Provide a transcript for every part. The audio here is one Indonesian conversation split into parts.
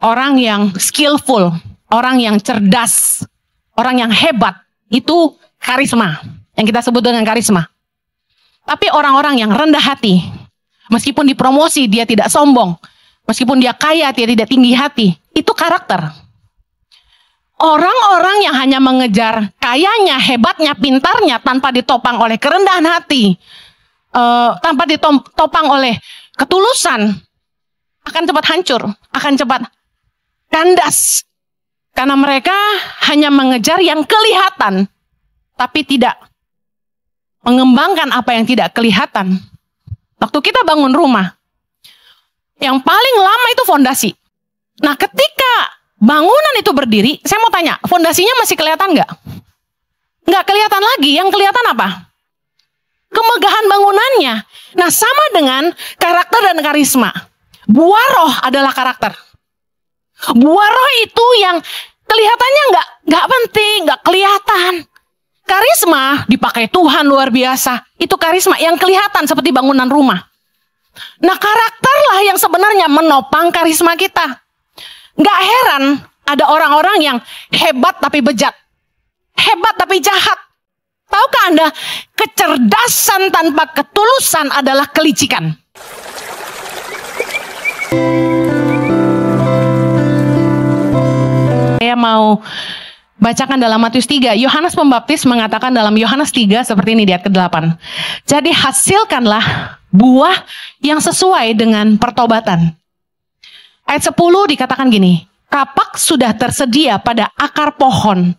orang yang skillful, orang yang cerdas, orang yang hebat, itu karisma. Yang kita sebut dengan karisma. Tapi orang-orang yang rendah hati, meskipun dipromosi dia tidak sombong, meskipun dia kaya dia tidak tinggi hati, itu karakter. Orang-orang yang hanya mengejar kayanya, hebatnya, pintarnya tanpa ditopang oleh kerendahan hati, tanpa ditopang oleh ketulusan, akan cepat hancur, akan cepat kandas. Karena mereka hanya mengejar yang kelihatan, tapi tidak mengembangkan apa yang tidak kelihatan. Waktu kita bangun rumah, yang paling lama itu fondasi. Nah, ketika bangunan itu berdiri, saya mau tanya, fondasinya masih kelihatan nggak? Nggak kelihatan lagi, yang kelihatan apa? Kemegahan bangunannya. Nah, sama dengan karakter dan karisma. Buah roh adalah karakter. Buah roh itu yang kelihatannya nggak penting, nggak kelihatan. Karisma dipakai Tuhan luar biasa. Itu karisma yang kelihatan seperti bangunan rumah. Nah, karakterlah yang sebenarnya menopang karisma kita. Nggak heran ada orang-orang yang hebat tapi bejat. Hebat tapi jahat. Tahukah Anda, kecerdasan tanpa ketulusan adalah kelicikan. Saya mau bacakan dalam Matius 3. Yohanes Pembaptis mengatakan dalam Yohanes 3 seperti ini di ayat ke-8. Jadi hasilkanlah buah yang sesuai dengan pertobatan. Ayat 10 dikatakan gini. Kapak sudah tersedia pada akar pohon.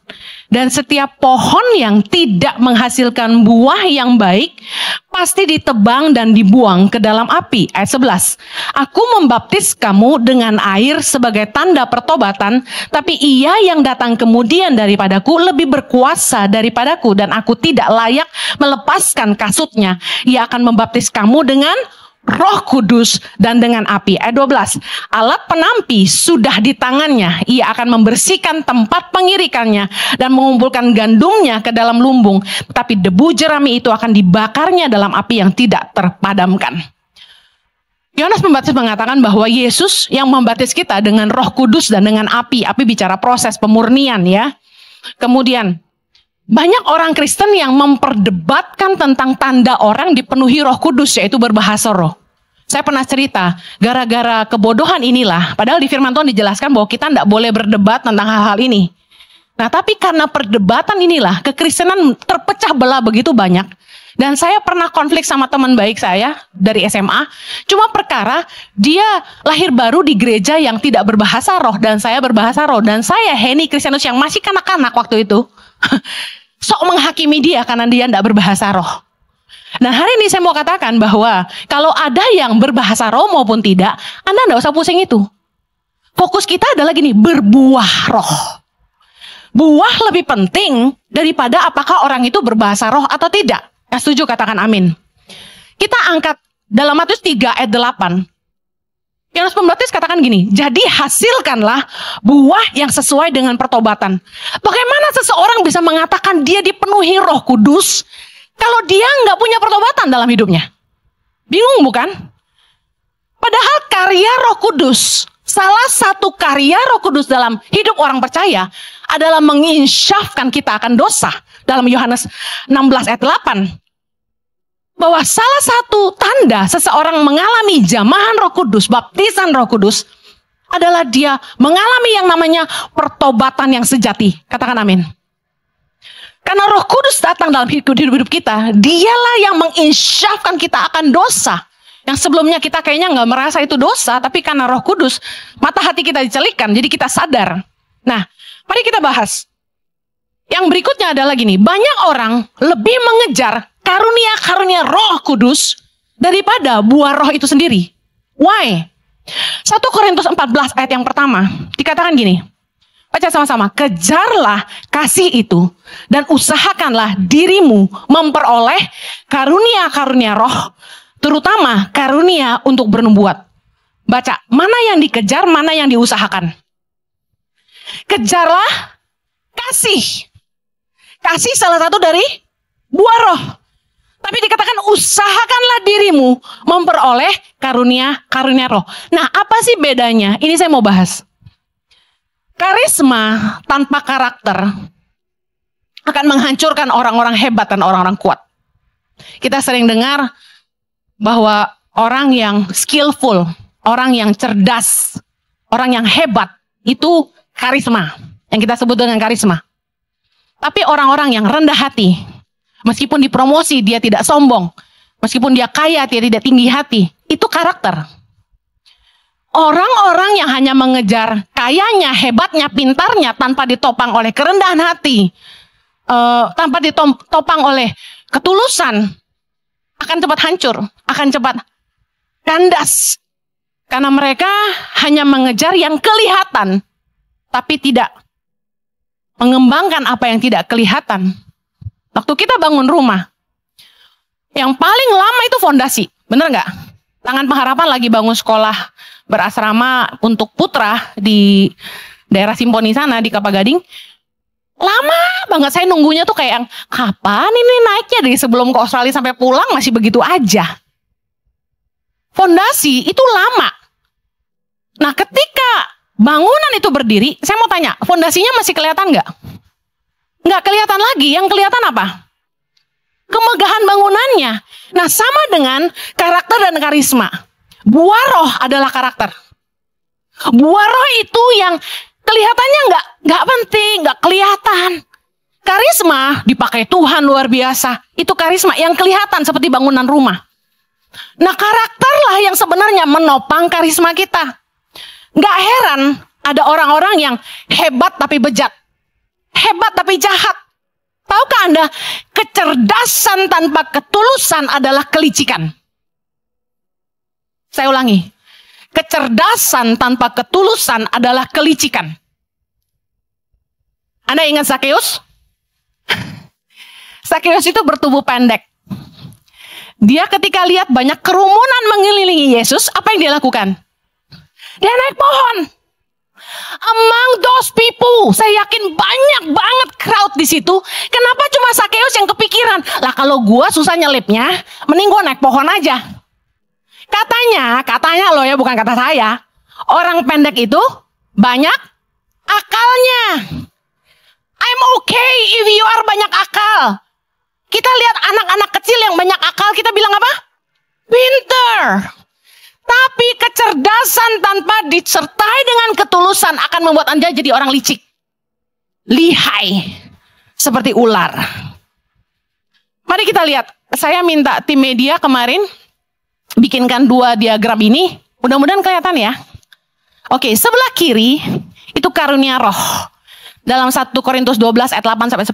Dan setiap pohon yang tidak menghasilkan buah yang baik pasti ditebang dan dibuang ke dalam api. Ayat 11. Aku membaptis kamu dengan air sebagai tanda pertobatan, tapi ia yang datang kemudian daripadaku lebih berkuasa daripadaku, dan aku tidak layak melepaskan kasutnya. Ia akan membaptis kamu dengan Roh Kudus dan dengan api. Ayat 12. Alat penampi sudah di tangannya. Ia akan membersihkan tempat pengirikannya dan mengumpulkan gandumnya ke dalam lumbung. Tetapi debu jerami itu akan dibakarnya dalam api yang tidak terpadamkan. Yohanes Pembaptis mengatakan bahwa Yesus yang membaptis kita dengan Roh Kudus dan dengan api. Api bicara proses pemurnian ya. Kemudian banyak orang Kristen yang memperdebatkan tentang tanda orang dipenuhi Roh Kudus, yaitu berbahasa roh. Saya pernah cerita, gara-gara kebodohan inilah, padahal di firman Tuhan dijelaskan bahwa kita tidak boleh berdebat tentang hal-hal ini. Nah, tapi karena perdebatan inilah, kekristenan terpecah belah begitu banyak. Dan saya pernah konflik sama teman baik saya dari SMA, cuma perkara dia lahir baru di gereja yang tidak berbahasa roh, dan saya berbahasa roh. Dan saya, Henny Kristianus yang masih kanak-kanak waktu itu, sok menghakimi dia karena dia tidak berbahasa roh. Nah, hari ini saya mau katakan bahwa kalau ada yang berbahasa roh maupun tidak, Anda tidak usah pusing itu. Fokus kita adalah gini, berbuah roh. Buah lebih penting daripada apakah orang itu berbahasa roh atau tidak. Yang setuju katakan amin. Kita angkat dalam Matius 3 ayat 8. Yohanes Pembaptis katakan gini, jadi hasilkanlah buah yang sesuai dengan pertobatan. Bagaimana seseorang bisa mengatakan dia dipenuhi Roh Kudus kalau dia nggak punya pertobatan dalam hidupnya? Bingung bukan? Padahal karya Roh Kudus, salah satu karya Roh Kudus dalam hidup orang percaya adalah menginsyafkan kita akan dosa. Dalam Yohanes 16 ayat 8. Bahwa salah satu tanda seseorang mengalami jamahan Roh Kudus, baptisan Roh Kudus, adalah dia mengalami yang namanya pertobatan yang sejati. Katakan amin. Karena Roh Kudus datang dalam hidup kita, dialah yang menginsyafkan kita akan dosa. Yang sebelumnya kita kayaknya nggak merasa itu dosa, tapi karena Roh Kudus, mata hati kita dicelikan, jadi kita sadar. Nah, mari kita bahas. Yang berikutnya adalah gini, banyak orang lebih mengejar karunia-karunia Roh Kudus daripada buah roh itu sendiri. Why? 1 Korintus 14 ayat yang pertama dikatakan gini. Baca sama-sama. Kejarlah kasih itu dan usahakanlah dirimu memperoleh karunia-karunia roh, terutama karunia untuk bernubuat. Baca, mana yang dikejar, mana yang diusahakan. Kejarlah kasih. Kasih salah satu dari buah roh. Tapi dikatakan usahakanlah dirimu memperoleh karunia-karunia roh. Nah, apa sih bedanya? Ini saya mau bahas. Karisma tanpa karakter akan menghancurkan orang-orang hebat dan orang-orang kuat. Kita sering dengar bahwa orang yang skillful, orang yang cerdas, orang yang hebat, itu karisma. Yang kita sebut dengan karisma. Tapi orang-orang yang rendah hati, meskipun dipromosi dia tidak sombong, meskipun dia kaya dia tidak tinggi hati, itu karakter. Orang-orang yang hanya mengejar kayanya, hebatnya, pintarnya tanpa ditopang oleh kerendahan hati, tanpa ditopang oleh ketulusan, akan cepat hancur, akan cepat kandas. Karena mereka hanya mengejar yang kelihatan, tapi tidak mengembangkan apa yang tidak kelihatan. Waktu kita bangun rumah, yang paling lama itu fondasi, bener nggak? Tangan Pengharapan lagi bangun sekolah berasrama untuk putra di daerah Simponi sana di Kelapa Gading. Lama banget saya nunggunya tuh kayak kapan ini naiknya, dari sebelum ke Australia sampai pulang masih begitu aja. Fondasi itu lama. Nah ketika bangunan itu berdiri, saya mau tanya, fondasinya masih kelihatan nggak? Nggak kelihatan lagi, yang kelihatan apa? Kemegahan bangunannya. Nah sama dengan karakter dan karisma. Buah roh adalah karakter. Buah roh itu yang kelihatannya nggak penting, nggak kelihatan. Karisma dipakai Tuhan luar biasa. Itu karisma yang kelihatan seperti bangunan rumah. Nah karakterlah yang sebenarnya menopang karisma kita. Nggak heran ada orang-orang yang hebat tapi bejat. Hebat tapi jahat. Tahukah Anda, kecerdasan tanpa ketulusan adalah kelicikan. Saya ulangi, kecerdasan tanpa ketulusan adalah kelicikan. Anda ingat Sakeus? Sakeus itu bertubuh pendek. Dia ketika lihat banyak kerumunan mengelilingi Yesus, apa yang dia lakukan? Dia naik pohon. Among those people, saya yakin banyak banget crowd di situ. Kenapa cuma Sakeus yang kepikiran? Lah kalau gua susah nyelipnya, mending gua naik pohon aja. Katanya loh ya, bukan kata saya. Orang pendek itu banyak akalnya. I'm okay if you are banyak akal. Kita lihat anak-anak kecil yang banyak akal, kita bilang apa? Pinter. Tapi kecerdasan tanpa disertai dengan ketulusan akan membuat Anda jadi orang licik. Lihai. Seperti ular. Mari kita lihat. Saya minta tim media kemarin bikinkan 2 diagram ini. Mudah-mudahan kelihatan ya. Oke, sebelah kiri itu karunia roh. Dalam 1 Korintus 12 ayat 8 sampai 10.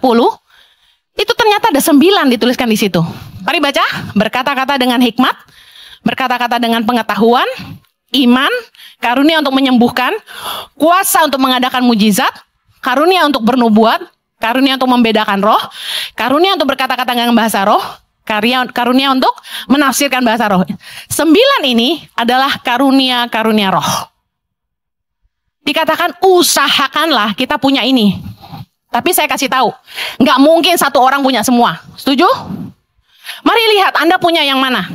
Itu ternyata ada 9 dituliskan di situ. Mari baca. Berkata-kata dengan hikmat. Berkata-kata dengan pengetahuan, iman, karunia untuk menyembuhkan, kuasa untuk mengadakan mujizat, karunia untuk bernubuat, karunia untuk membedakan roh, karunia untuk berkata-kata dengan bahasa roh, karunia untuk menafsirkan bahasa roh. 9 ini adalah karunia-karunia roh. Dikatakan usahakanlah kita punya ini. Tapi saya kasih tahu, nggak mungkin satu orang punya semua. Setuju? Mari lihat Anda punya yang mana.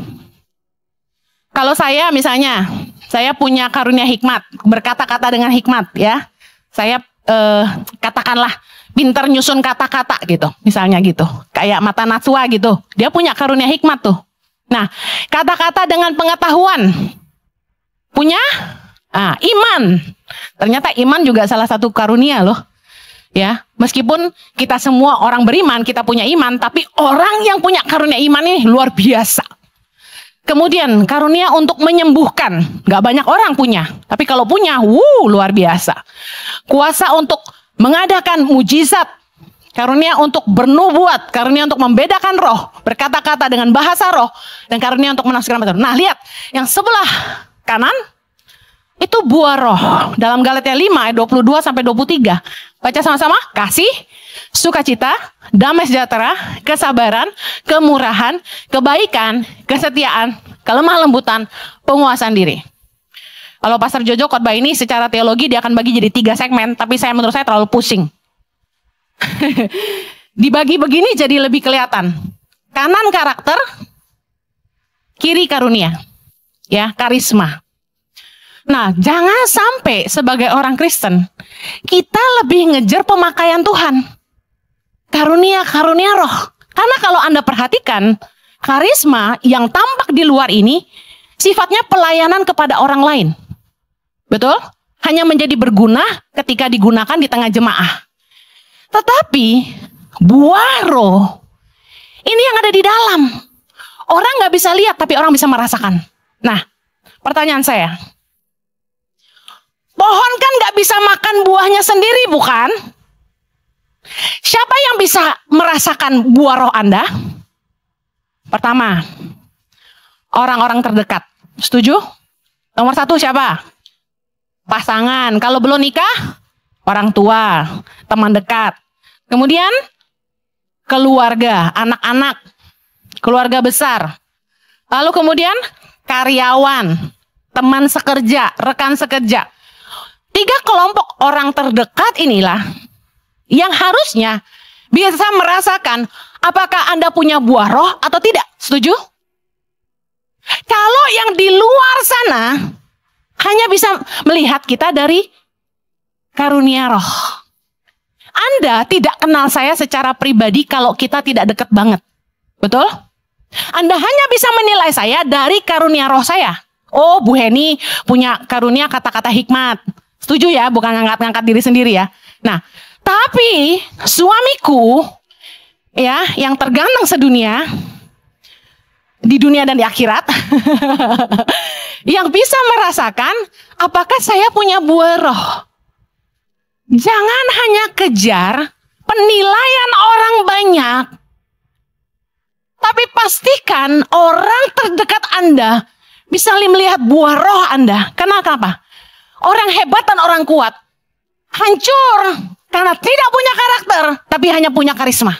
Kalau saya misalnya, saya punya karunia hikmat, berkata-kata dengan hikmat ya. Saya katakanlah pintar nyusun kata-kata gitu, misalnya gitu. Kayak Mata Natsua gitu, dia punya karunia hikmat tuh. Nah, kata-kata dengan pengetahuan, punya iman. Ternyata iman juga salah satu karunia loh. Ya, meskipun kita semua orang beriman, kita punya iman, tapi orang yang punya karunia iman ini luar biasa. Kemudian karunia untuk menyembuhkan, gak banyak orang punya, tapi kalau punya, luar biasa. Kuasa untuk mengadakan mujizat, karunia untuk bernubuat, karunia untuk membedakan roh, berkata-kata dengan bahasa roh, dan karunia untuk menafsirkan bahasa roh. Nah lihat, yang sebelah kanan, itu buah roh. Dalam Galatia 5 ayat 22 sampai 23. Baca sama-sama. Kasih, sukacita, damai sejahtera, kesabaran, kemurahan, kebaikan, kesetiaan, kelemah lembutan, penguasaan diri. Kalau Pastor Jojo khotbah ini secara teologi dia akan bagi jadi 3 segmen, tapi menurut saya terlalu pusing. Dibagi begini jadi lebih kelihatan. Kanan karakter, kiri karunia. Ya, karisma. Nah, jangan sampai sebagai orang Kristen, kita lebih ngejar pemakaian Tuhan. Karunia-karunia roh. Karena kalau Anda perhatikan, karisma yang tampak di luar ini, sifatnya pelayanan kepada orang lain. Betul? Hanya menjadi berguna ketika digunakan di tengah jemaah. Tetapi, buah roh, ini yang ada di dalam. Orang nggak bisa lihat, tapi orang bisa merasakan. Nah, pertanyaan saya, pohon kan nggak bisa makan buahnya sendiri, bukan? Siapa yang bisa merasakan buah roh Anda? Pertama, orang-orang terdekat. Setuju? Nomor 1 siapa? Pasangan. Kalau belum nikah, orang tua, teman dekat. Kemudian, keluarga, anak-anak, keluarga besar. Lalu kemudian, karyawan, teman sekerja, rekan sekerja. 3 kelompok orang terdekat inilah yang harusnya bisa merasakan apakah Anda punya buah roh atau tidak. Setuju? Kalau yang di luar sana hanya bisa melihat kita dari karunia roh. Anda tidak kenal saya secara pribadi kalau kita tidak dekat banget. Betul? Anda hanya bisa menilai saya dari karunia roh saya. Oh, Bu Heni punya karunia kata-kata hikmat. Setuju ya, bukan ngangkat-ngangkat diri sendiri ya. Nah, tapi suamiku ya, yang terganteng sedunia di dunia dan di akhirat yang bisa merasakan apakah saya punya buah roh. Jangan hanya kejar penilaian orang banyak, tapi pastikan orang terdekat Anda bisa melihat buah roh Anda. Kenapa? Orang hebat dan orang kuat hancur karena tidak punya karakter, tapi hanya punya karisma.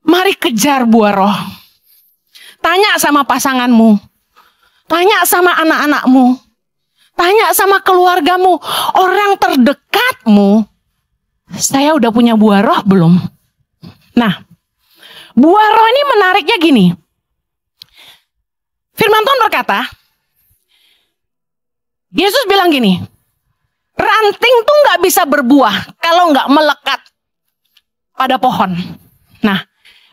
Mari kejar buah roh. Tanya sama pasanganmu. Tanya sama anak-anakmu. Tanya sama keluargamu. Orang terdekatmu. Saya udah punya buah roh belum? Nah, buah roh ini menariknya gini. Firman Tuhan berkata, Yesus bilang gini, ranting tuh nggak bisa berbuah kalau nggak melekat pada pohon. Nah,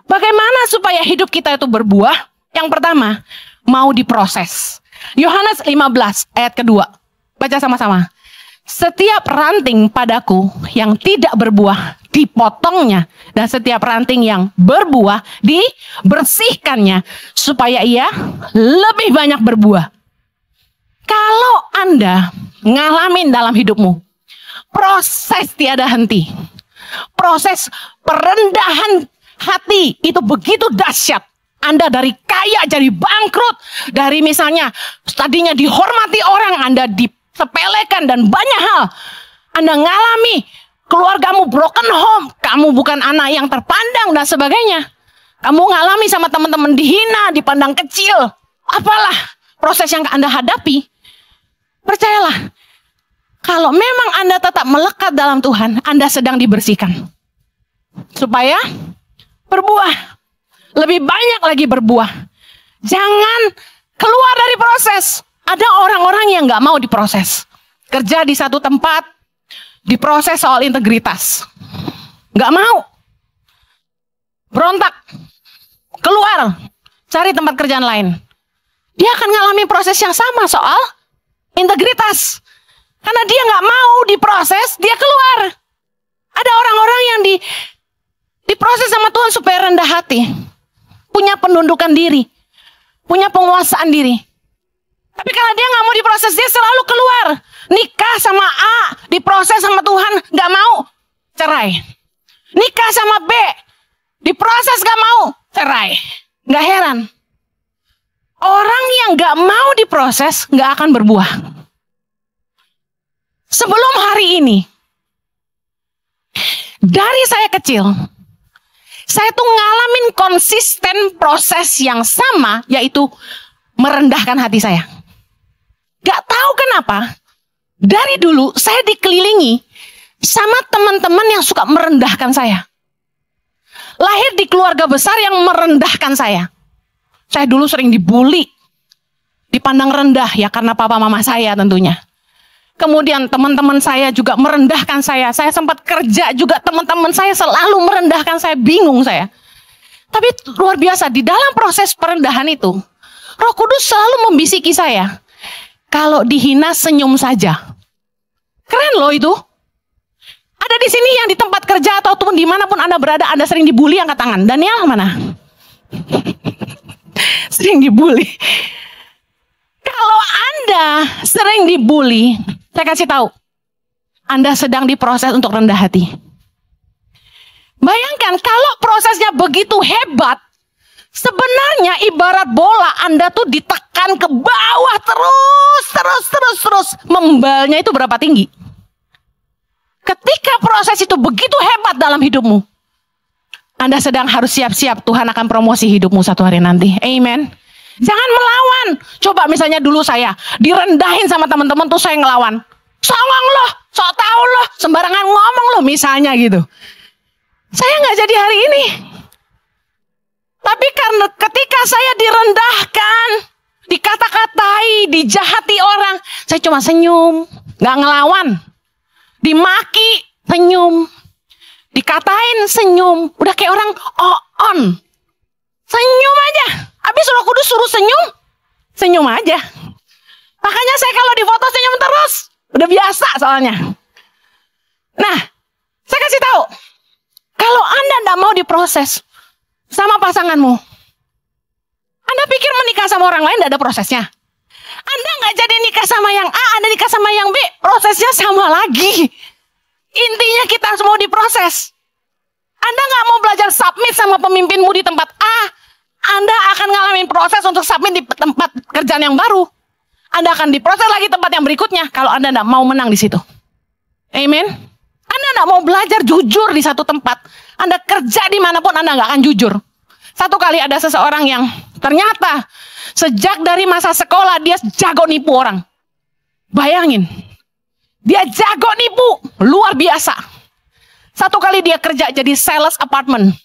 bagaimana supaya hidup kita itu berbuah? Yang pertama, mau diproses. Yohanes 15 ayat kedua. Baca sama-sama. Setiap ranting padaku yang tidak berbuah dipotongnya, dan setiap ranting yang berbuah dibersihkannya supaya ia lebih banyak berbuah. Kalau Anda ngalamin dalam hidupmu proses tiada henti, proses perendahan hati itu begitu dahsyat. Anda dari kaya jadi bangkrut, dari misalnya tadinya dihormati orang, Anda disepelekan dan banyak hal. Anda ngalami keluargamu broken home, kamu bukan anak yang terpandang dan sebagainya. Kamu ngalami sama teman-teman dihina, dipandang kecil. Apalah proses yang Anda hadapi. Percayalah, kalau memang Anda tetap melekat dalam Tuhan, Anda sedang dibersihkan. Supaya berbuah. Lebih banyak lagi berbuah. Jangan keluar dari proses. Ada orang-orang yang gak mau diproses. Kerja di satu tempat, diproses soal integritas. Gak mau. Berontak. Keluar. Cari tempat kerjaan lain. Dia akan ngalami proses yang sama soal integritas. Karena dia gak mau diproses, dia keluar. Ada orang-orang yang diproses sama Tuhan supaya rendah hati. Punya penundukan diri. Punya penguasaan diri. Tapi karena dia gak mau diproses, dia selalu keluar. Nikah sama A, diproses sama Tuhan, gak mau, cerai. Nikah sama B, diproses gak mau, cerai. Gak heran. Orang yang gak mau diproses gak akan berbuah. Sebelum hari ini, dari saya kecil, saya tuh ngalamin konsisten proses yang sama, yaitu merendahkan hati saya. Gak tahu kenapa, dari dulu saya dikelilingi sama teman-teman yang suka merendahkan saya. Lahir di keluarga besar yang merendahkan saya. Saya dulu sering dibully, dipandang rendah ya karena papa mama saya tentunya. Kemudian teman-teman saya juga merendahkan saya. Saya sempat kerja juga, teman-teman saya selalu merendahkan saya, bingung saya. Tapi luar biasa, di dalam proses perendahan itu, Roh Kudus selalu membisiki saya. Kalau dihina senyum saja. Keren loh itu. Ada di sini yang di tempat kerja ataupun dimanapun Anda berada, Anda sering dibully, angkat tangan. Daniel mana? Sering dibully. Kalau Anda sering dibully, saya kasih tahu, Anda sedang diproses untuk rendah hati. Bayangkan kalau prosesnya begitu hebat, sebenarnya ibarat bola, Anda tuh ditekan ke bawah terus. Membalnya itu berapa tinggi? Ketika proses itu begitu hebat dalam hidupmu, Anda sedang harus siap-siap Tuhan akan promosi hidupmu satu hari nanti. Amen. Jangan melawan. Coba misalnya dulu saya direndahin sama teman-teman tuh saya ngelawan. Songong loh, sok tahu loh, sembarangan ngomong loh misalnya gitu. Saya nggak jadi hari ini. Tapi karena ketika saya direndahkan, dikata-katai, dijahati orang, saya cuma senyum, nggak ngelawan. Dimaki, senyum. Dikatain, senyum. Udah kayak orang on. Senyum aja. Habis Roh Kudus suruh senyum, senyum aja. Makanya saya kalau di foto senyum terus. Udah biasa soalnya. Nah, saya kasih tahu. Kalau Anda tidak mau diproses sama pasanganmu, Anda pikir menikah sama orang lain tidak ada prosesnya? Anda nggak jadi nikah sama yang A, Anda nikah sama yang B, prosesnya sama lagi. Intinya kita harus mau diproses. Anda nggak mau belajar submit sama pemimpinmu di tempat A, Anda akan ngalamin proses untuk submit di tempat kerjaan yang baru. Anda akan diproses lagi tempat yang berikutnya kalau Anda nggak mau menang di situ. Amen. Anda nggak mau belajar jujur di satu tempat, Anda kerja dimanapun Anda nggak akan jujur. Satu kali ada seseorang yang ternyata sejak dari masa sekolah dia jago nipu orang. Bayangin, dia jago nipu, luar biasa. Satu kali dia kerja jadi sales apartment,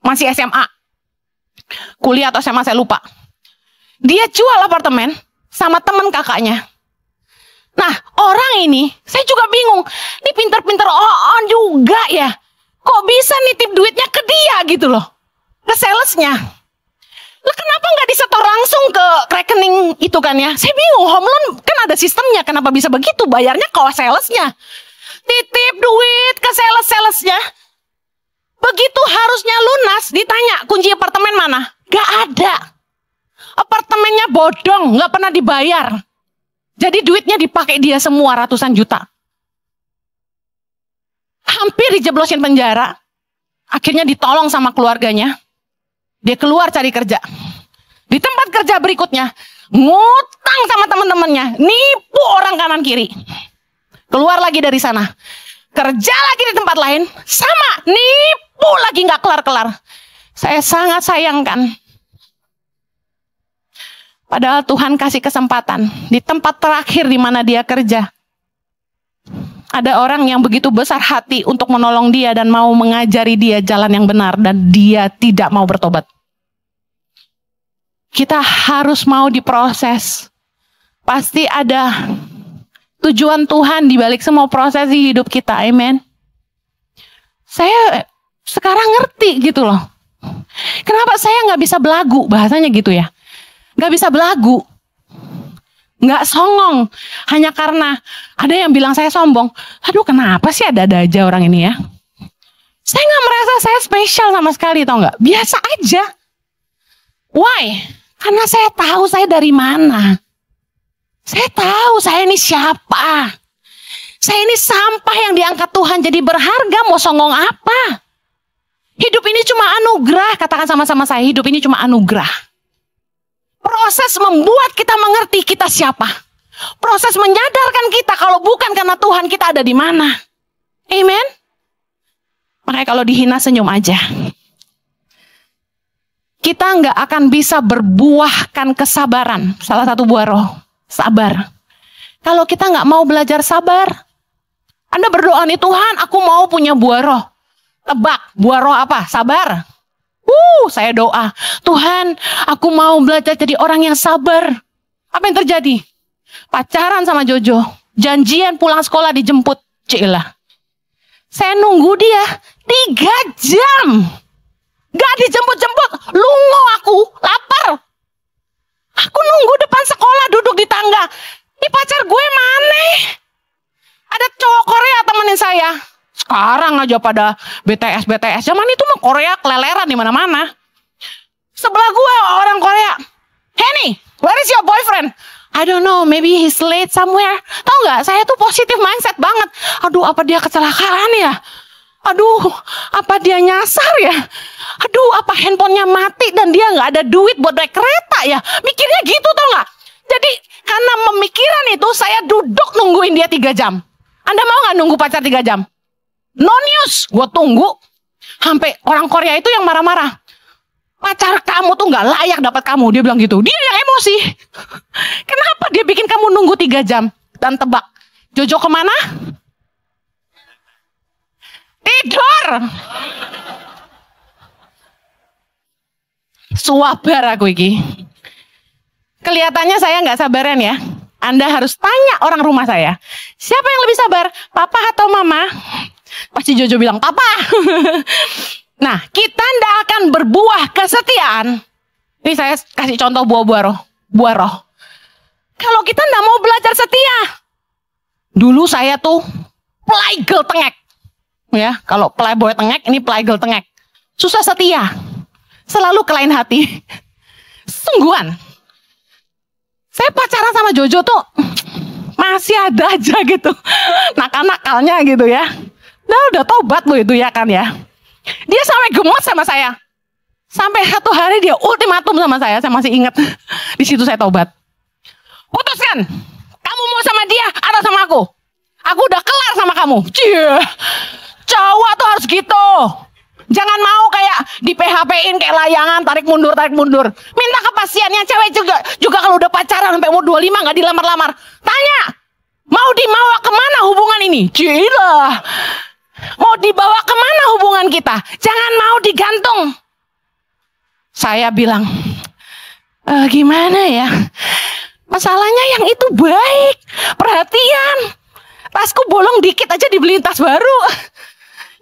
masih SMA, kuliah atau SMA saya lupa. Dia jual apartemen sama teman kakaknya. Nah, orang ini, saya juga bingung. Ini pinter-pinter on juga ya. Kok bisa nitip duitnya ke dia gitu loh. Ke salesnya. Lah kenapa nggak disetor langsung ke rekening itu kan ya? Saya bingung, home loan kan ada sistemnya. Kenapa bisa begitu? Bayarnya ke salesnya. Titip duit ke salesnya. Begitu harusnya lunas, ditanya kunci apartemen mana? Gak ada. Apartemennya bodong, nggak pernah dibayar. Jadi duitnya dipakai dia semua ratusan juta. Hampir dijeblosin penjara. Akhirnya ditolong sama keluarganya. Dia keluar cari kerja. Di tempat kerja berikutnya, ngutang sama teman-temannya. Nipu orang kanan kiri. Keluar lagi dari sana. Kerja lagi di tempat lain. Sama, nipu lagi nggak kelar-kelar. Saya sangat sayangkan. Padahal Tuhan kasih kesempatan di tempat terakhir di mana dia kerja. Ada orang yang begitu besar hati untuk menolong dia dan mau mengajari dia jalan yang benar dan dia tidak mau bertobat. Kita harus mau diproses. Pasti ada tujuan Tuhan di balik semua proses di hidup kita. Amen. Saya sekarang ngerti gitu loh. Kenapa saya nggak bisa belagu, bahasanya gitu ya. Gak bisa belagu, gak songong, hanya karena ada yang bilang saya sombong. Aduh kenapa sih ada-ada aja orang ini ya. Saya gak merasa saya spesial sama sekali, tau gak? Biasa aja. Why? Karena saya tahu saya dari mana. Saya tahu saya ini siapa. Saya ini sampah yang diangkat Tuhan jadi berharga, mau songong apa? Hidup ini cuma anugerah, katakan sama-sama saya, hidup ini cuma anugerah. Proses membuat kita mengerti kita siapa. Proses menyadarkan kita kalau bukan karena Tuhan kita ada di mana. Amen. Makanya kalau dihina senyum aja. Kita nggak akan bisa berbuahkan kesabaran. Salah satu buah roh, sabar. Kalau kita nggak mau belajar sabar, Anda berdoa nih, Tuhan aku mau punya buah roh. Tebak, buah roh apa? Sabar. Saya doa, Tuhan, aku mau belajar jadi orang yang sabar. Apa yang terjadi? Pacaran sama Jojo, janjian pulang sekolah dijemput. Cilah. Saya nunggu dia 3 jam. Gak dijemput-jemput. Lungo aku, lapar. Aku nunggu depan sekolah, duduk di tangga. Ini pacar gue mana? Ada cowok Korea temenin saya. Sekarang aja pada BTS. Zaman itu mah Korea keleleran di mana-mana. Sebelah gue orang Korea. Henny, where is your boyfriend? I don't know, maybe he's late somewhere. Tahu nggak? Saya tuh positif mindset banget. Aduh, apa dia kecelakaan ya? Aduh, apa dia nyasar ya? Aduh, apa handphonenya mati dan dia nggak ada duit buat naik kereta ya? Mikirnya gitu tau nggak? Jadi karena pemikiran itu saya duduk nungguin dia 3 jam. Anda mau nggak nunggu pacar 3 jam? No news, gue tunggu. Sampai orang Korea itu yang marah-marah. Pacar kamu tuh nggak layak dapat kamu, dia bilang gitu. Dia yang emosi. Kenapa dia bikin kamu nunggu 3 jam? Dan tebak, Jojo kemana? Tidur. Suabar aku iki. Kelihatannya saya nggak sabaran ya. Anda harus tanya orang rumah saya. Siapa yang lebih sabar? Papa atau mama? Pasti Jojo bilang papa. Nah, kita ndak akan berbuah kesetiaan. Ini saya kasih contoh buah-buah roh. Buah roh. Kalau kita ndak mau belajar setia. Dulu saya tuh playgirl tengek. Ya, kalau playboy tengek, ini playgirl tengek. Susah setia. Selalu kelain hati. Sungguhan. Saya pacaran sama Jojo tuh masih ada aja gitu. Nakal-nakalnya gitu ya. Nah, udah tobat loh itu ya kan ya. Dia sampai gemes sama saya. Sampai satu hari dia ultimatum sama saya masih ingat. Di situ saya tobat. Putuskan, kamu mau sama dia atau sama aku? Aku udah kelar sama kamu. Cie, cowok tuh harus gitu. Jangan mau kayak di PHP-in kayak layangan tarik mundur. Minta kepastiannya. Cewek juga kalau udah pacaran sampai umur 25 nggak dilamar-lamar. Tanya, mau dibawa kemana hubungan ini? Cila. Mau dibawa kemana hubungan kita? Jangan mau digantung. Saya bilang, gimana ya? Masalahnya yang itu baik, perhatian. Tasku bolong dikit aja dibeliin tas baru.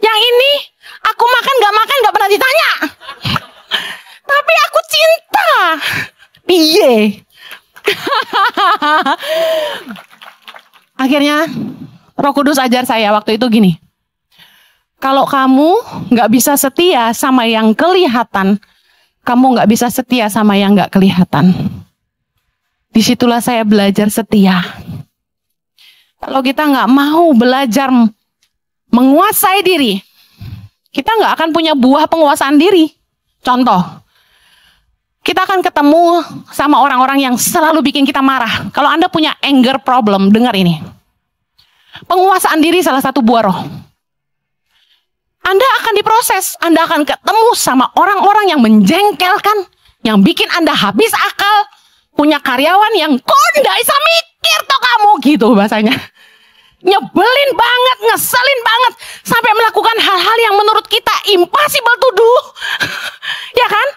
Yang ini, aku makan gak pernah ditanya. Tapi aku cinta. Piye? Akhirnya, Roh Kudus ajar saya waktu itu gini. Kalau kamu nggak bisa setia sama yang kelihatan, kamu nggak bisa setia sama yang nggak kelihatan. Disitulah saya belajar setia. Kalau kita nggak mau belajar menguasai diri, kita nggak akan punya buah penguasaan diri. Contoh, kita akan ketemu sama orang-orang yang selalu bikin kita marah. Kalau Anda punya anger problem, dengar ini. Penguasaan diri salah satu buah roh. Anda akan diproses, Anda akan ketemu sama orang-orang yang menjengkelkan, yang bikin Anda habis akal, punya karyawan yang kok nggak bisa mikir toh kamu, gitu bahasanya. Nyebelin banget, ngeselin banget, sampai melakukan hal-hal yang menurut kita impossible to do. Ya kan?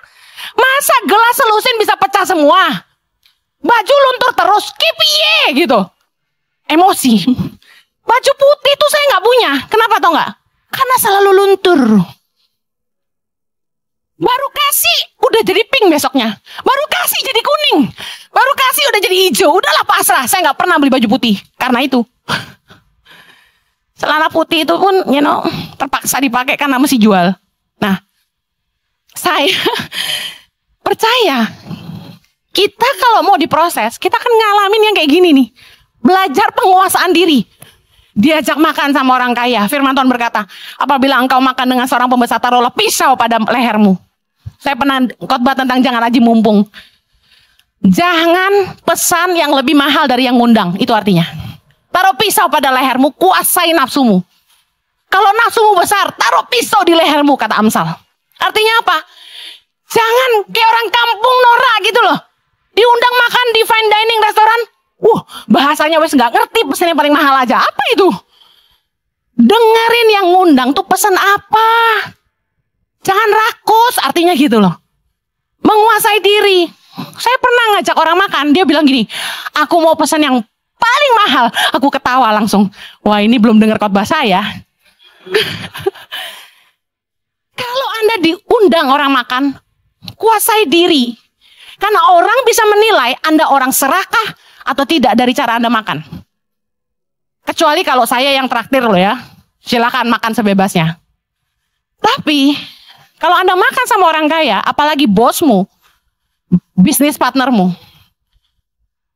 Masa gelas selusin bisa pecah semua? Baju luntur terus, kipiye gitu. Emosi. Baju putih tuh saya nggak punya, kenapa tau nggak? Karena selalu luntur. Baru kasih udah jadi pink besoknya. Baru kasih jadi kuning. Baru kasih udah jadi hijau. Udahlah pasrah. Saya nggak pernah beli baju putih karena itu. Celana putih itu pun terpaksa dipakai karena mesti jual. Nah, saya percaya kita kalau mau diproses, kita akan ngalamin yang kayak gini nih. Belajar penguasaan diri. Diajak makan sama orang kaya. Firman Tuhan berkata, apabila engkau makan dengan seorang pembesar, taruhlah pisau pada lehermu. Saya pernah khotbah tentang jangan aji mumpung. Jangan pesan yang lebih mahal dari yang ngundang. Itu artinya. Taruh pisau pada lehermu, kuasai nafsumu. Kalau nafsumu besar, taruh pisau di lehermu, kata Amsal. Artinya apa? Jangan kayak orang kampung norak gitu loh. Diundang makan di fine dining restoran. Bahasanya wes nggak ngerti, pesan yang paling mahal aja. Apa itu? Dengerin yang ngundang tuh pesan apa. Jangan rakus, artinya gitu loh. Menguasai diri. Saya pernah ngajak orang makan, dia bilang gini, aku mau pesan yang paling mahal. Aku ketawa langsung. Wah, ini belum dengar khotbah saya. Kalau Anda diundang orang makan, kuasai diri. Karena orang bisa menilai Anda orang serakah atau tidak dari cara Anda makan. Kecuali kalau saya yang traktir loh ya. Silakan makan sebebasnya. Tapi kalau Anda makan sama orang kaya, apalagi bosmu, bisnis partnermu,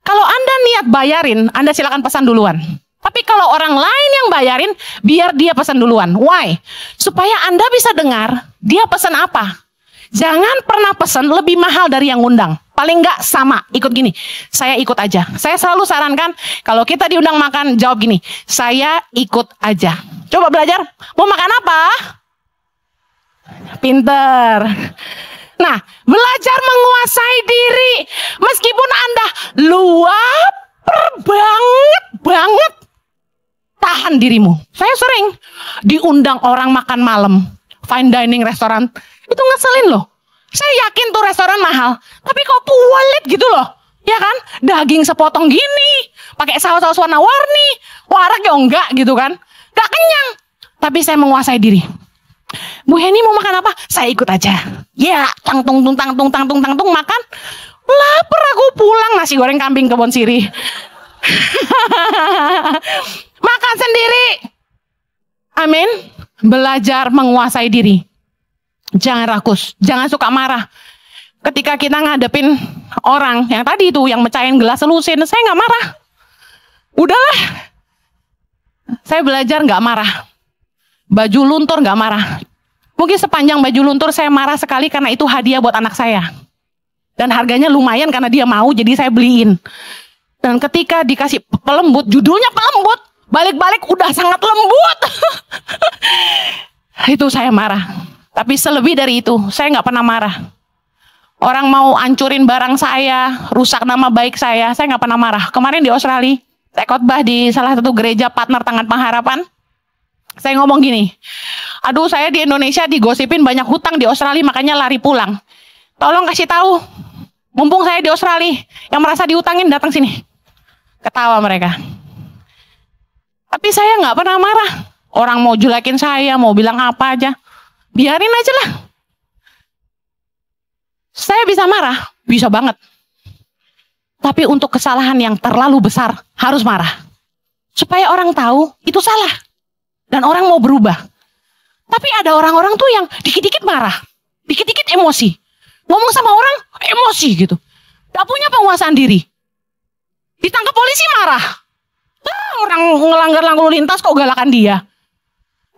kalau Anda niat bayarin, Anda silakan pesan duluan. Tapi kalau orang lain yang bayarin, biar dia pesan duluan. Why? Supaya Anda bisa dengar dia pesan apa. Jangan pernah pesan lebih mahal dari yang ngundang. Paling enggak sama, ikut gini. Saya ikut aja. Saya selalu sarankan, kalau kita diundang makan, jawab gini. Saya ikut aja. Coba belajar, mau makan apa? Pinter. Nah, belajar menguasai diri. Meskipun Anda lapar banget, tahan dirimu. Saya sering diundang orang makan malam, fine dining restoran, itu ngeselin loh. Saya yakin tuh restoran mahal, tapi kok pualit gitu loh. Ya kan? Daging sepotong gini, pakai saus-saus warna-warni, warak ya enggak gitu kan. Gak kenyang. Tapi saya menguasai diri. Bu Heni mau makan apa? Saya ikut aja. Ya, tangtung makan. Lapar aku pulang, nasi goreng kambing kebon sirih. Makan sendiri. Amin. Belajar menguasai diri. Jangan rakus, jangan suka marah. Ketika kita ngadepin orang yang tadi itu, yang mecahin gelas selusin, saya nggak marah. Udahlah. Saya belajar nggak marah. Baju luntur nggak marah. Mungkin sepanjang baju luntur saya marah sekali karena itu hadiah buat anak saya. Dan harganya lumayan karena dia mau, jadi saya beliin. Dan ketika dikasih pelembut, judulnya pelembut, balik-balik udah sangat lembut. Itu saya marah. Tapi selebih dari itu, saya nggak pernah marah. Orang mau ancurin barang saya, rusak nama baik saya nggak pernah marah. Kemarin di Australia, saya khotbah di salah satu gereja partner Tangan Pengharapan. Saya ngomong gini, aduh saya di Indonesia digosipin banyak hutang di Australia, makanya lari pulang. Tolong kasih tahu, mumpung saya di Australia, yang merasa dihutangin datang sini. Ketawa mereka. Tapi saya nggak pernah marah. Orang mau jelekin saya, mau bilang apa aja, biarin aja lah. Saya bisa marah, bisa banget. Tapi untuk kesalahan yang terlalu besar, harus marah. Supaya orang tahu itu salah. Dan orang mau berubah. Tapi ada orang-orang tuh yang dikit-dikit marah. Dikit-dikit emosi. Ngomong sama orang, emosi gitu. Gak punya penguasaan diri. Ditangkap polisi marah. Orang ngelanggar lalu lintas kok galakan dia.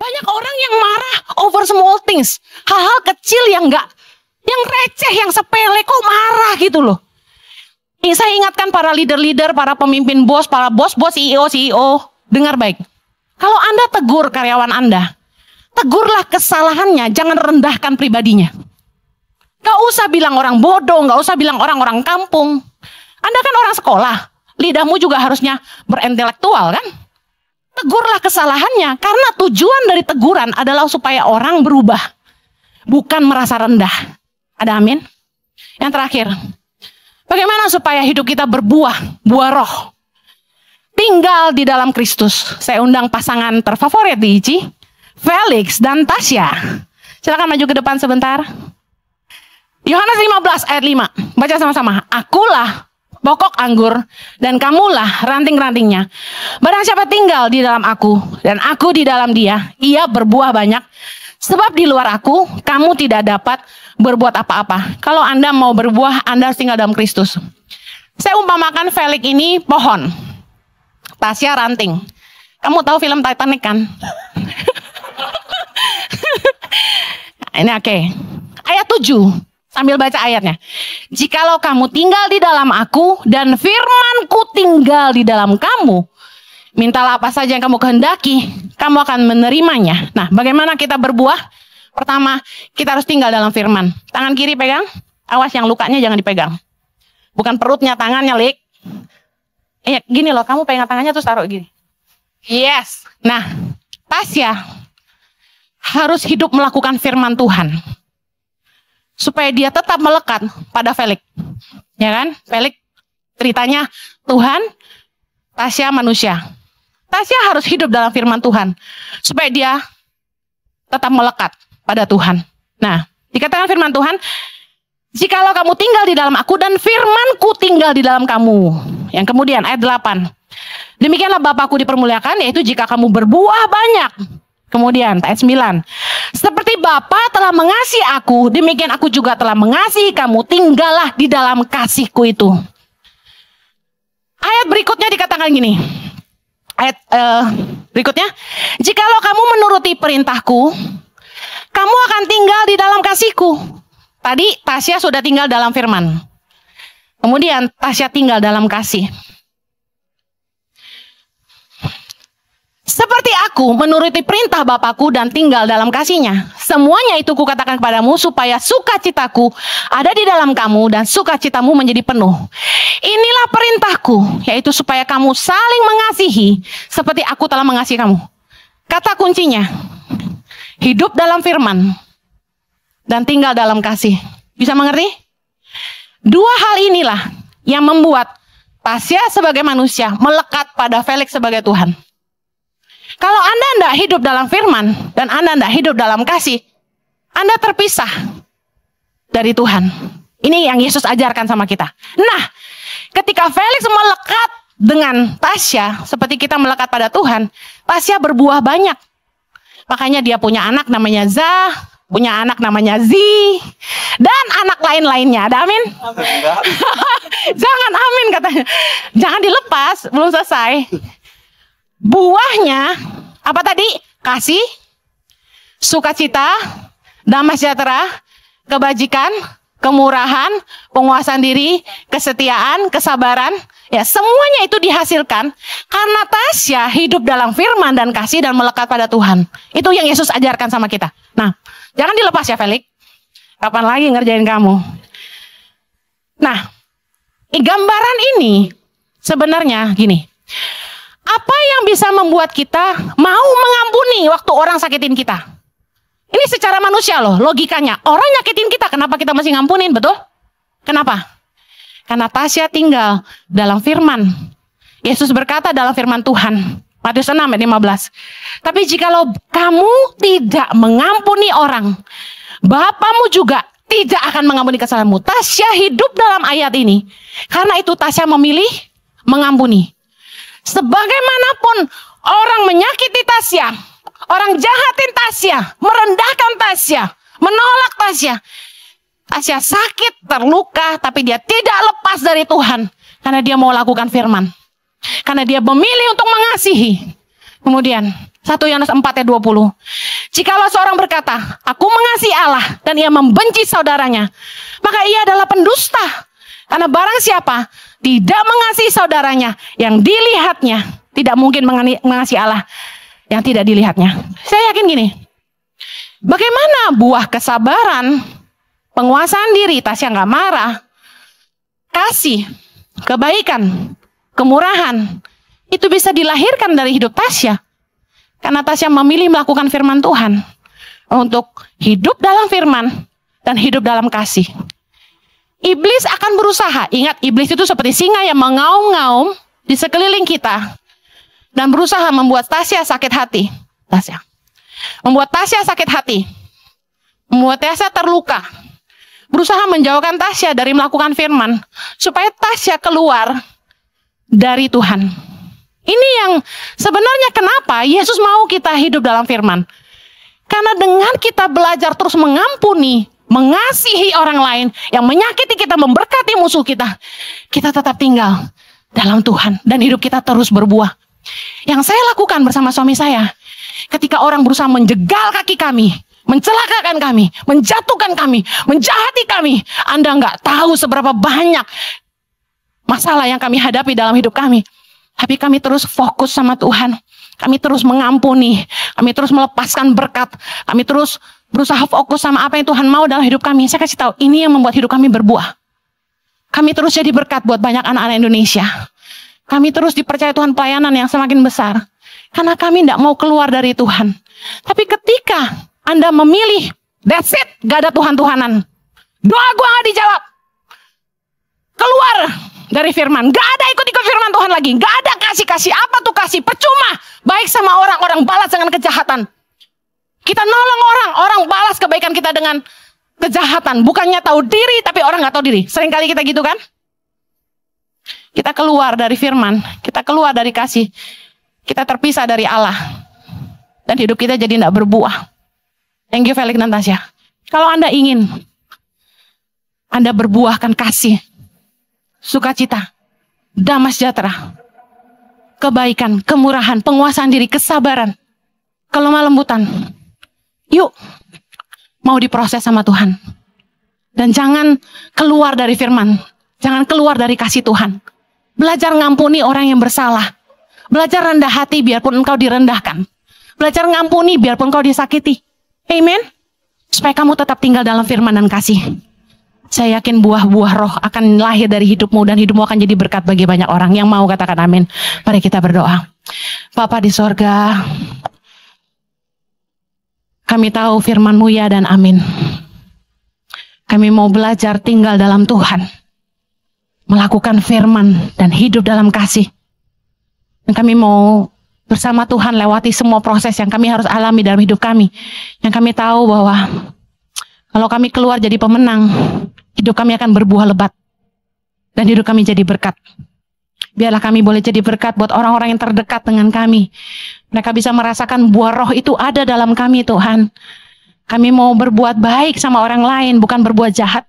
Banyak orang yang marah over small things. Hal-hal kecil yang receh, yang sepele kok marah gitu loh. Ini saya ingatkan para leader-leader, para pemimpin bos, para bos-bos, CEO, dengar baik. Kalau Anda tegur karyawan Anda, tegurlah kesalahannya, jangan rendahkan pribadinya. Gak usah bilang orang bodoh, gak usah bilang orang-orang kampung. Anda kan orang sekolah, lidahmu juga harusnya berintelektual kan? Tegurlah kesalahannya, karena tujuan dari teguran adalah supaya orang berubah, bukan merasa rendah. Ada amin? Yang terakhir, bagaimana supaya hidup kita berbuah, buah roh? Tinggal di dalam Kristus. Saya undang pasangan terfavorit di ICI, Felix dan Tasya. Silakan maju ke depan sebentar. Yohanes 15 ayat 5. Baca sama-sama. Akulah pokok anggur dan kamulah ranting-rantingnya. Barang siapa tinggal di dalam aku dan aku di dalam dia, ia berbuah banyak. Sebab di luar aku, kamu tidak dapat berbuat apa-apa. Kalau Anda mau berbuah, Anda harus tinggal dalam Kristus. Saya umpamakan Felix ini pohon. Tasya ranting. Kamu tahu film Titanic kan? Ini oke. Ayat 7. Sambil baca ayatnya. Jikalau kamu tinggal di dalam aku dan firmanku tinggal di dalam kamu, mintalah apa saja yang kamu kehendaki, kamu akan menerimanya. Nah, bagaimana kita berbuah? Pertama, kita harus tinggal dalam firman. Tangan kiri pegang. Awas yang lukanya jangan dipegang. Bukan perutnya, tangannya, Lik. Gini loh, kamu pegang tangannya terus taruh gini. Yes. Nah, Tasya harus hidup melakukan firman Tuhan. Supaya dia tetap melekat pada Felix. Ya kan? Felix ceritanya Tuhan, Tasya manusia. Tasya harus hidup dalam firman Tuhan supaya dia tetap melekat pada Tuhan. Nah, dikatakan firman Tuhan, jikalau kamu tinggal di dalam aku dan firmanku tinggal di dalam kamu. Yang kemudian ayat 8. Demikianlah Bapakku dipermuliakan, yaitu jika kamu berbuah banyak. Kemudian ayat 9. Seperti Bapa telah mengasihi aku, demikian aku juga telah mengasihi kamu. Tinggallah di dalam kasihku itu. Ayat berikutnya dikatakan gini. Ayat berikutnya. Jikalau kamu menuruti perintahku, kamu akan tinggal di dalam kasihku. Tadi Tasya sudah tinggal dalam firman. Kemudian Tasya tinggal dalam kasih. Seperti aku menuruti perintah Bapakku dan tinggal dalam kasihnya. Semuanya itu kukatakan kepadamu supaya sukacitaku ada di dalam kamu dan sukacitamu menjadi penuh. Inilah perintahku, yaitu supaya kamu saling mengasihi seperti aku telah mengasihi kamu. Kata kuncinya, hidup dalam firman dan tinggal dalam kasih. Bisa mengerti? Dua hal inilah yang membuat Tasya sebagai manusia melekat pada Felix sebagai Tuhan. Kalau Anda tidak hidup dalam firman dan Anda tidak hidup dalam kasih, Anda terpisah dari Tuhan. Ini yang Yesus ajarkan sama kita. Nah, ketika Felix melekat dengan Tasya, seperti kita melekat pada Tuhan, Tasya berbuah banyak. Makanya dia punya anak namanya Zah, punya anak namanya Zi, dan anak lain-lainnya. Ada amin? Jangan amin katanya. Jangan dilepas, belum selesai. Buahnya apa tadi? Kasih, sukacita, damai sejahtera, kebajikan, kemurahan, penguasaan diri, kesetiaan, kesabaran. Ya, semuanya itu dihasilkan karena Tasya hidup dalam firman dan kasih dan melekat pada Tuhan. Itu yang Yesus ajarkan sama kita. Nah, jangan dilepas ya Felix. Kapan lagi ngerjain kamu? Nah, gambaran ini sebenarnya gini. Apa yang bisa membuat kita mau mengampuni waktu orang sakitin kita? Ini secara manusia loh, logikanya. Orang nyakitin kita, kenapa kita masih ngampunin, betul? Kenapa? Karena Tasya tinggal dalam firman. Yesus berkata dalam firman Tuhan, Matius 6 ayat 15. Tapi jikalau kamu tidak mengampuni orang, Bapamu juga tidak akan mengampuni kesalahanmu. Tasya hidup dalam ayat ini. Karena itu Tasya memilih mengampuni. Sebagaimanapun orang menyakiti Tasya, orang jahatin Tasya, merendahkan Tasya, menolak Tasya, Tasya sakit, terluka, tapi dia tidak lepas dari Tuhan. Karena dia mau lakukan firman. Karena dia memilih untuk mengasihi. Kemudian 1 Yohanes 4 ayat 20. Jikalau seorang berkata, aku mengasihi Allah, dan ia membenci saudaranya, maka ia adalah pendusta. Karena barang siapa tidak mengasihi saudaranya yang dilihatnya, tidak mungkin mengasihi Allah yang tidak dilihatnya. Saya yakin gini, bagaimana buah kesabaran, penguasaan diri, Tasya nggak marah, kasih, kebaikan, kemurahan, itu bisa dilahirkan dari hidup Tasya. Karena Tasya memilih melakukan firman Tuhan untuk hidup dalam firman dan hidup dalam kasih. Iblis akan berusaha. Ingat, iblis itu seperti singa yang mengaum-ngaum di sekeliling kita dan berusaha membuat Tasya sakit hati. Membuat Tasya sakit hati. Membuat Tasya terluka. Berusaha menjauhkan Tasya dari melakukan firman supaya Tasya keluar dari Tuhan. Ini yang sebenarnya kenapa Yesus mau kita hidup dalam firman. Karena dengan kita belajar terus mengampuni, mengasihi orang lain yang menyakiti kita, memberkati musuh kita, kita tetap tinggal dalam Tuhan dan hidup kita terus berbuah. Yang saya lakukan bersama suami saya, ketika orang berusaha menjegal kaki kami, mencelakakan kami, menjatuhkan kami, menjahati kami, Anda nggak tahu seberapa banyak masalah yang kami hadapi dalam hidup kami. Tapi kami terus fokus sama Tuhan. Kami terus mengampuni. Kami terus melepaskan berkat. Kami terus berusaha fokus sama apa yang Tuhan mau dalam hidup kami. Saya kasih tahu, ini yang membuat hidup kami berbuah. Kami terus jadi berkat buat banyak anak-anak Indonesia. Kami terus dipercaya Tuhan pelayanan yang semakin besar. Karena kami tidak mau keluar dari Tuhan. Tapi ketika Anda memilih, that's it, gak ada Tuhan-Tuhanan. Doa gue gak dijawab. keluar dari firman. Gak ada ikut-ikut firman Tuhan lagi. Gak ada kasih-kasih. Apa tuh kasih? Percuma. Baik sama orang balas dengan kejahatan. Kita nolong orang balas kebaikan kita dengan kejahatan. Bukannya tahu diri, tapi orang gak tahu diri. Seringkali kita gitu kan? Kita keluar dari firman. Kita keluar dari kasih. Kita terpisah dari Allah. Dan hidup kita jadi tidak berbuah. Thank you Felix Natasha. Kalau Anda ingin Anda berbuahkan kasih, sukacita, damai sejahtera, kebaikan, kemurahan, penguasaan diri, kesabaran, kelemah lembutan. Yuk, mau diproses sama Tuhan. Dan jangan keluar dari firman. Jangan keluar dari kasih Tuhan. Belajar ngampuni orang yang bersalah. Belajar rendah hati biarpun engkau direndahkan. Belajar ngampuni biarpun engkau disakiti. Amen. Supaya kamu tetap tinggal dalam firman dan kasih. Saya yakin buah-buah roh akan lahir dari hidupmu dan hidupmu akan jadi berkat bagi banyak orang. Yang mau katakan amin. Mari kita berdoa. Bapa di sorga, kami tahu firman-Mu ya dan amin. Kami mau belajar tinggal dalam Tuhan. Melakukan firman dan hidup dalam kasih. Dan kami mau bersama Tuhan lewati semua proses yang kami harus alami dalam hidup kami. Yang kami tahu bahwa kalau kami keluar jadi pemenang, hidup kami akan berbuah lebat. Dan hidup kami jadi berkat. Biarlah kami boleh jadi berkat buat orang-orang yang terdekat dengan kami. Mereka bisa merasakan buah roh itu ada dalam kami Tuhan. Kami mau berbuat baik sama orang lain, bukan berbuat jahat.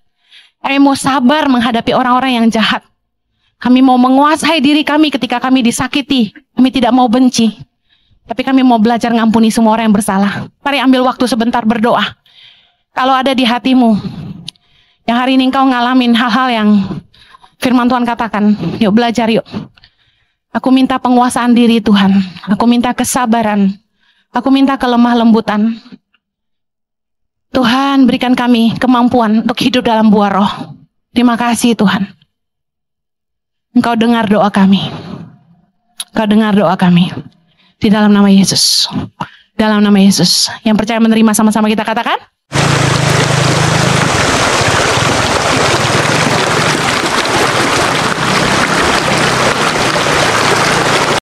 Kami mau sabar menghadapi orang-orang yang jahat. Kami mau menguasai diri kami ketika kami disakiti. Kami tidak mau benci. Tapi kami mau belajar ngampuni semua orang yang bersalah. Mari ambil waktu sebentar berdoa. Kalau ada di hatimu, yang hari ini engkau ngalamin hal-hal yang firman Tuhan katakan, yuk belajar yuk. Aku minta penguasaan diri Tuhan. Aku minta kesabaran. Aku minta kelemah lembutan. Tuhan berikan kami kemampuan untuk hidup dalam buah roh. Terima kasih Tuhan. Engkau dengar doa kami. Engkau dengar doa kami. Di dalam nama Yesus. Dalam nama Yesus. Yang percaya menerima sama-sama kita katakan.